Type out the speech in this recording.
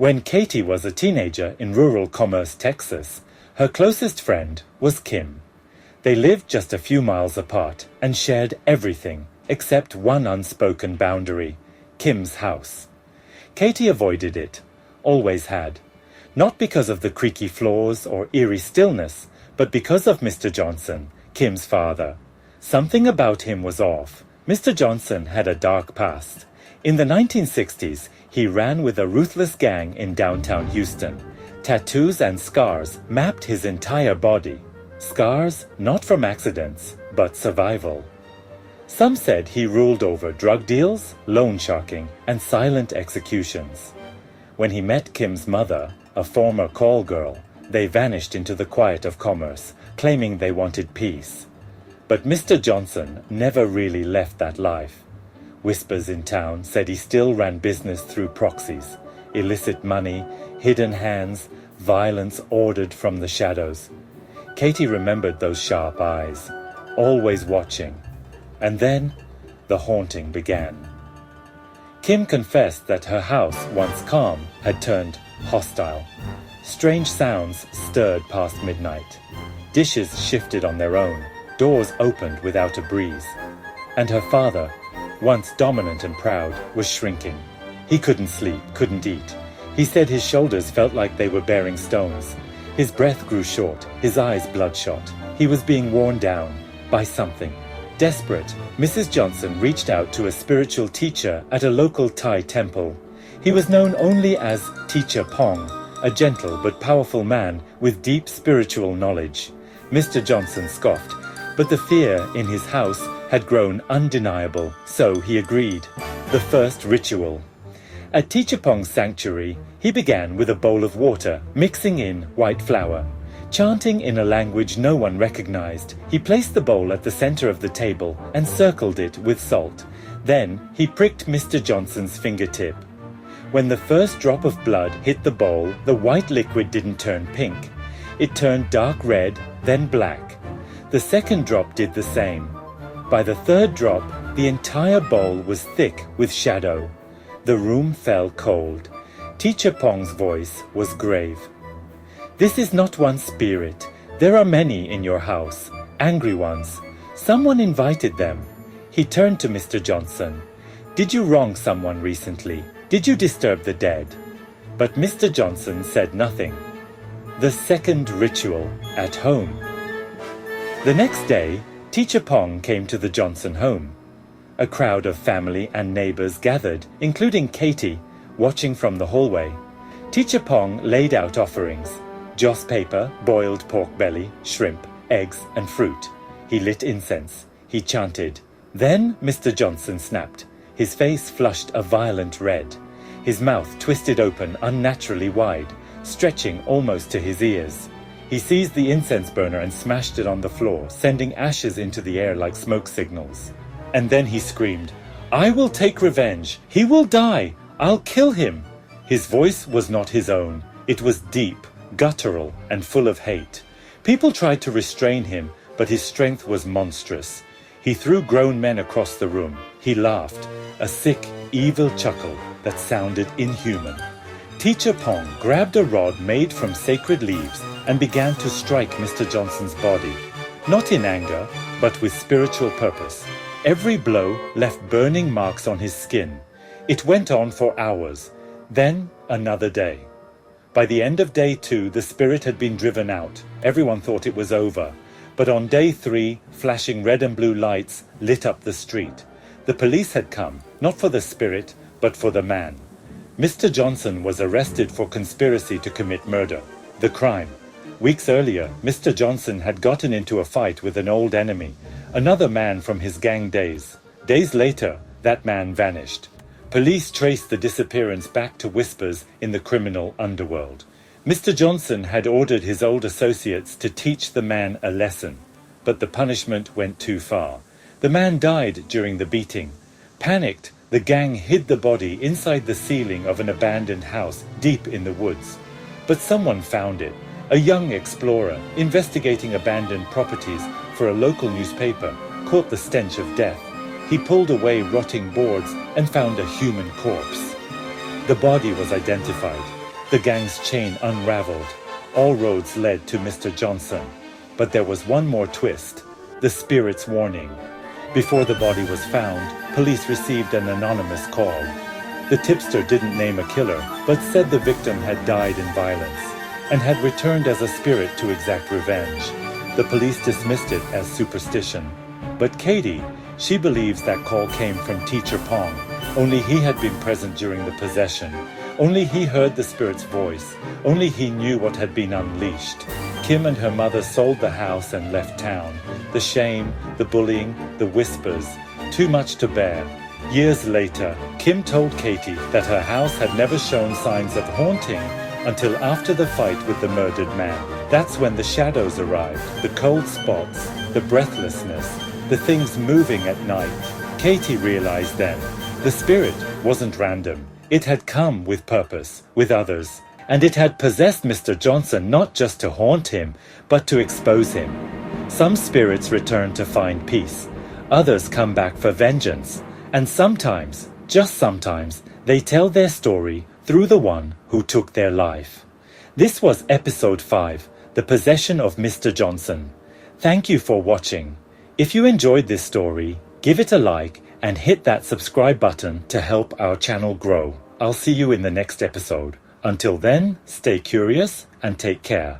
When Katie was a teenager in rural Commerce, Texas, her closest friend was Kim. They lived just a few miles apart and shared everything except one unspoken boundary, Kim's house. Katie avoided it, always had. Not because of the creaky floors or eerie stillness, but because of Mr. Johnson, Kim's father. Something about him was off. Mr. Johnson had a dark past. In the 1960s, he ran with a ruthless gang in downtown Houston. Tattoos and scars mapped his entire body. Scars not from accidents, but survival. Some said he ruled over drug deals, loan sharking, and silent executions. When he met Kim's mother, a former call girl, they vanished into the quiet of Commerce, claiming they wanted peace. But Mr. Johnson never really left that life. Whispers in town said he still ran business through proxies, illicit money, hidden hands, violence ordered from the shadows. Katie remembered those sharp eyes, always watching. And then, the haunting began. Kim confessed that her house, once calm, had turned hostile. Strange sounds stirred past midnight. Dishes shifted on their own. Doors opened without a breeze. And her father, once dominant and proud, was shrinking. He couldn't sleep, couldn't eat. He said his shoulders felt like they were bearing stones. His breath grew short, his eyes bloodshot. He was being worn down by something. Desperate, Mrs. Johnson reached out to a spiritual teacher at a local Thai temple. He was known only as Teacher Pong, a gentle but powerful man with deep spiritual knowledge. Mr. Johnson scoffed, but the fear in his house had grown undeniable, so he agreed. The first ritual. At Teacher Pong's sanctuary, he began with a bowl of water, mixing in white flour. Chanting in a language no one recognized, he placed the bowl at the center of the table and circled it with salt. Then he pricked Mr. Johnson's fingertip. When the first drop of blood hit the bowl, the white liquid didn't turn pink. It turned dark red, then black. The second drop did the same. By the third drop, the entire bowl was thick with shadow. The room fell cold. Teacher Pong's voice was grave. This is not one spirit. There are many in your house, angry ones. Someone invited them. He turned to Mr. Johnson. Did you wrong someone recently? Did you disturb the dead? But Mr. Johnson said nothing. The second ritual at home. The next day, Teacher Pong came to the Johnson home. A crowd of family and neighbors gathered, including Katie, watching from the hallway. Teacher Pong laid out offerings. Joss paper, boiled pork belly, shrimp, eggs, and fruit. He lit incense. He chanted. Then Mr. Johnson snapped. His face flushed a violent red. His mouth twisted open unnaturally wide, stretching almost to his ears. He seized the incense burner and smashed it on the floor, sending ashes into the air like smoke signals. And then he screamed, "I will take revenge. He will die. I'll kill him." His voice was not his own. It was deep, guttural, and full of hate. People tried to restrain him, but his strength was monstrous. He threw grown men across the room. He laughed, a sick, evil chuckle that sounded inhuman. Teacher Pong grabbed a rod made from sacred leaves and began to strike Mr. Johnson's body, not in anger, but with spiritual purpose. Every blow left burning marks on his skin. It went on for hours, then another day. By the end of day 2, the spirit had been driven out. Everyone thought it was over. But on day 3, flashing red and blue lights lit up the street. The police had come, not for the spirit, but for the man. Mr. Johnson was arrested for conspiracy to commit murder. The crime. Weeks earlier, Mr. Johnson had gotten into a fight with an old enemy, another man from his gang days. Days later, that man vanished. Police traced the disappearance back to whispers in the criminal underworld. Mr. Johnson had ordered his old associates to teach the man a lesson, but the punishment went too far. The man died during the beating. Panicked, the gang hid the body inside the ceiling of an abandoned house deep in the woods. But someone found it, a young explorer investigating abandoned properties for a local newspaper, caught the stench of death. He pulled away rotting boards and found a human corpse. The body was identified. The gang's chain unraveled. All roads led to Mr. Johnson. But there was one more twist: the spirit's warning. Before the body was found, police received an anonymous call. The tipster didn't name a killer, but said the victim had died in violence and had returned as a spirit to exact revenge. The police dismissed it as superstition. But Katie, she believes that call came from Teacher Pong. Only he had been present during the possession. Only he heard the spirit's voice. Only he knew what had been unleashed. Kim and her mother sold the house and left town. The shame, the bullying, the whispers, too much to bear. Years later, Kim told Katie that her house had never shown signs of haunting until after the fight with the murdered man. That's when the shadows arrived, the cold spots, the breathlessness, the things moving at night. Katie realized then, the spirit wasn't random. It had come with purpose, with others. And it had possessed Mr. Johnson not just to haunt him, but to expose him. Some spirits return to find peace. Others come back for vengeance. And sometimes, just sometimes, they tell their story through the one who took their life. This was episode 5, The Possession of Mr. Johnson. Thank you for watching. If you enjoyed this story, give it a like and hit that subscribe button to help our channel grow. I'll see you in the next episode. Until then, stay curious and take care.